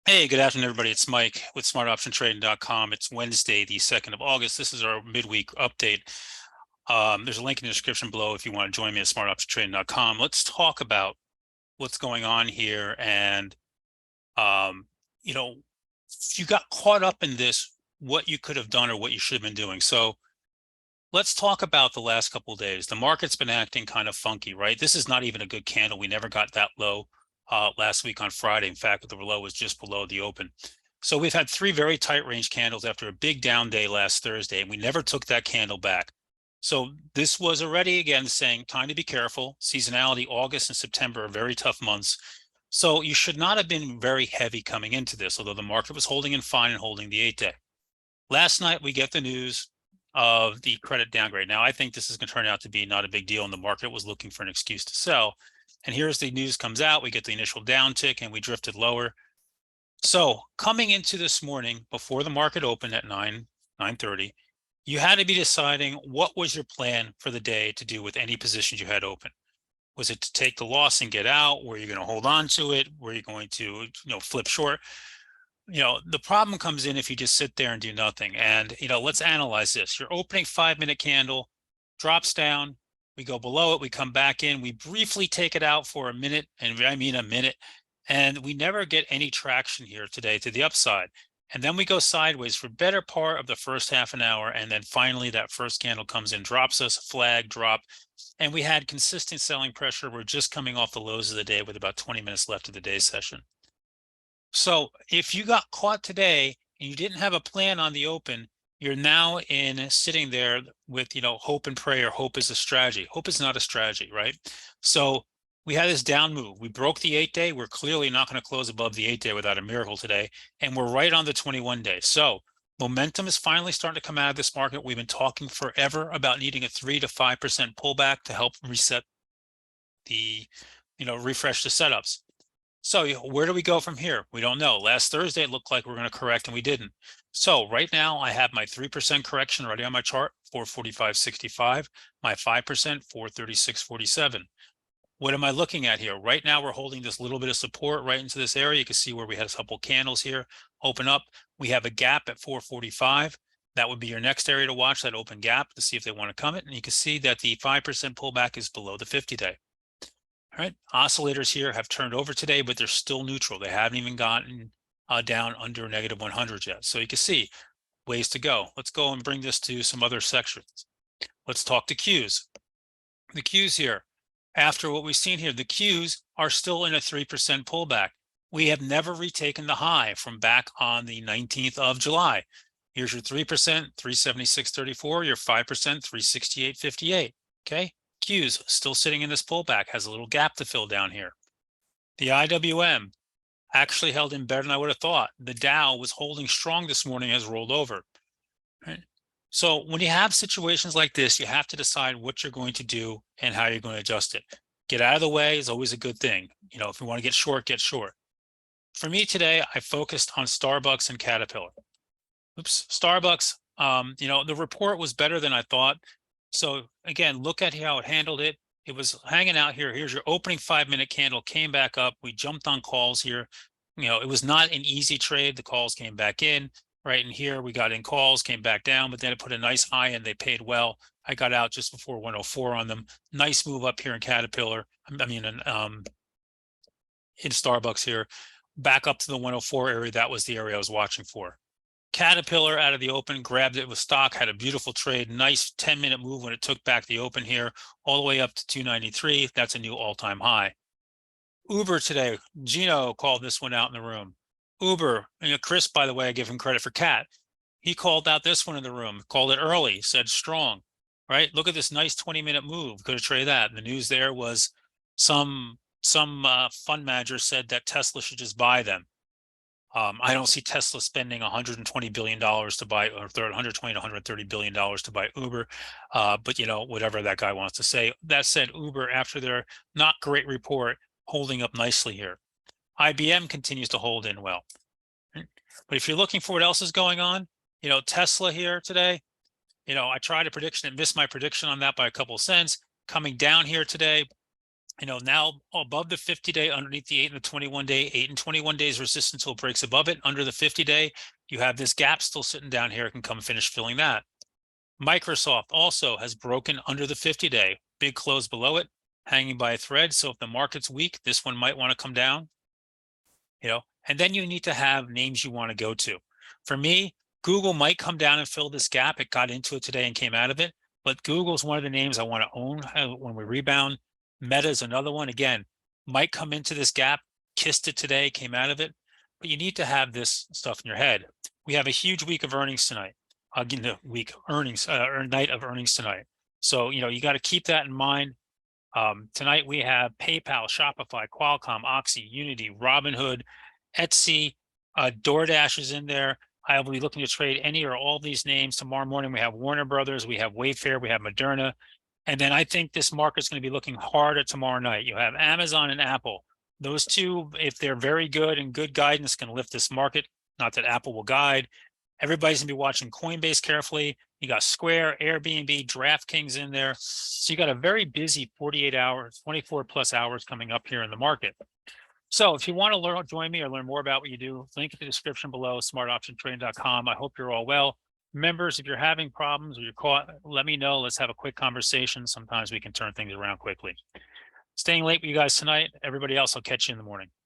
Hey, good afternoon, everybody. It's Mike with smartoptiontrading.com. It's Wednesday, the 2nd of August. This is our midweek update. There's a link in the description below if you want to join me at smartoptiontrading.com. Let's talk about what's going on here. And, um, you know, if you got caught up in this, what you could have done or what you should have been doing. So let's talk about the last couple of days. The market's been acting kind of funky, right? This is not even a good candle. We never got that low last week on Friday. In fact, the low was just below the open. So we've had three very tight range candles after a big down day last Thursday, and we never took that candle back. So this was already, again, saying time to be careful. Seasonality, August and September are very tough months. So you should not have been very heavy coming into this, although the market was holding in fine and holding the 8-day. Last night, we get the news of the credit downgrade. Now, I think this is going to turn out to be not a big deal, and the market was looking for an excuse to sell. And here's the news comes out. We get the initial downtick, and we drifted lower. So coming into this morning, before the market opened at 9:30, you had to be deciding what was your plan for the day to do with any positions you had open. Was it to take the loss and get out? Were you going to hold on to it? Were you going to, flip short? The problem comes in if you just sit there and do nothing. And, let's analyze this. Your opening 5-minute candle drops down. We go below it. We come back in. We briefly take it out for a minute, and I mean a minute. And we never get any traction here today to the upside. And then we go sideways for better part of the first half an hour. And then finally that first candle comes in, drops us, flag, drop. And we had consistent selling pressure. We're just coming off the lows of the day with about 20 minutes left of the day session. So if you got caught today and you didn't have a plan on the open, you're now in sitting there with, hope and pray, or hope is a strategy. Hope is not a strategy, right? So we had this down move. We broke the 8-day. We're clearly not going to close above the 8-day without a miracle today. And we're right on the 21-day. So momentum is finally starting to come out of this market. We've been talking forever about needing a 3 to 5% pullback to help reset the, refresh the setups. So where do we go from here? We don't know. Last Thursday, it looked like we were going to correct and we didn't. So right now I have my 3% correction already on my chart, 445.65, my 5%, 436.47. What am I looking at here? Right now we're holding this little bit of support right into this area. You can see where we had a couple candles here open up. We have a gap at 445. That would be your next area to watch, that open gap, to see if they want to come it. And you can see that the 5% pullback is below the 50-day. All right, oscillators here have turned over today, but they're still neutral. They haven't even gotten down under negative 100 yet. So you can see ways to go. Let's go and bring this to some other sections. Let's talk to Qs. The Qs here, after what we've seen here, the Qs are still in a 3% pullback. We have never retaken the high from back on the 19th of July. Here's your 3%, 376.34, your 5%, 368.58. Okay. Qs still sitting in this pullback, has a little gap to fill down here. The IWM actually held in better than I would have thought. The Dow was holding strong this morning, has rolled over. Right? So when you have situations like this, you have to decide what you're going to do and how you're going to adjust it. Get out of the way is always a good thing. If you want to get short, get short. For me today, I focused on Starbucks and Caterpillar. Starbucks, the report was better than I thought. So again, look at how it handled it. It was hanging out here. Here's your opening 5-minute candle, came back up. We jumped on calls here. It was not an easy trade. The calls came back in. Right in here, we got in calls, came back down, but then it put a nice high in. They paid well. I got out just before 104 on them. Nice move up here in Caterpillar. In Starbucks here, back up to the 104 area. That was the area I was watching for. Caterpillar out of the open, grabbed it with stock, had a beautiful trade, nice 10-minute move when it took back the open here, all the way up to 293. That's a new all-time high. Uber today, Gino called this one out in the room. Uber, Chris, by the way, I give him credit for Cat. He called out this one in the room, called it early, said strong, right? Look at this nice 20-minute move. Could have traded that. And the news there was some fund manager said that Tesla should just buy them. I don't see Tesla spending $120 billion to buy, or $120 to $130 billion to buy Uber. But whatever that guy wants to say. That said, Uber, after their not great report, holding up nicely here. IBM continues to hold in well. But if you're looking for what else is going on, Tesla here today, I tried a prediction and missed my prediction on that by a couple of cents. Coming down here today, Now above the 50-day, underneath the 8 and the 21-day, 8 and 21 days resistance till it breaks above it. Under the 50-day, you have this gap still sitting down here. It can come finish filling that. Microsoft also has broken under the 50-day, big close below it, hanging by a thread. So if the market's weak, this one might want to come down, and then you need to have names you want to go to. For me, Google might come down and fill this gap. It got into it today and came out of it, but Google's one of the names I want to own when we rebound. Meta is another one. Again, might come into this gap, kissed it today, came out of it, but you need to have this stuff in your head. We have a huge week of earnings tonight. Again, the week earnings or night of earnings tonight. So, you got to keep that in mind. Tonight we have PayPal, Shopify, Qualcomm, Oxy, Unity, Robinhood, Etsy, DoorDash is in there. I will be looking to trade any or all these names. Tomorrow morning we have Warner Brothers, we have Wayfair, we have Moderna. And then I think this market's going to be looking hard at tomorrow night. You have Amazon and Apple. Those two, if they're very good and good guidance, can lift this market. Not that Apple will guide. Everybody's going to be watching Coinbase carefully. You got Square, Airbnb, DraftKings in there. So you got a very busy 48 hours, 24 plus hours coming up here in the market. So if you want to join me or learn more about what you do, link in the description below, smartoptiontrade.com. I hope you're all well. Members, if you're having problems or you're caught, let me know. Let's have a quick conversation. Sometimes we can turn things around quickly. Staying late with you guys tonight. Everybody else, I'll catch you in the morning.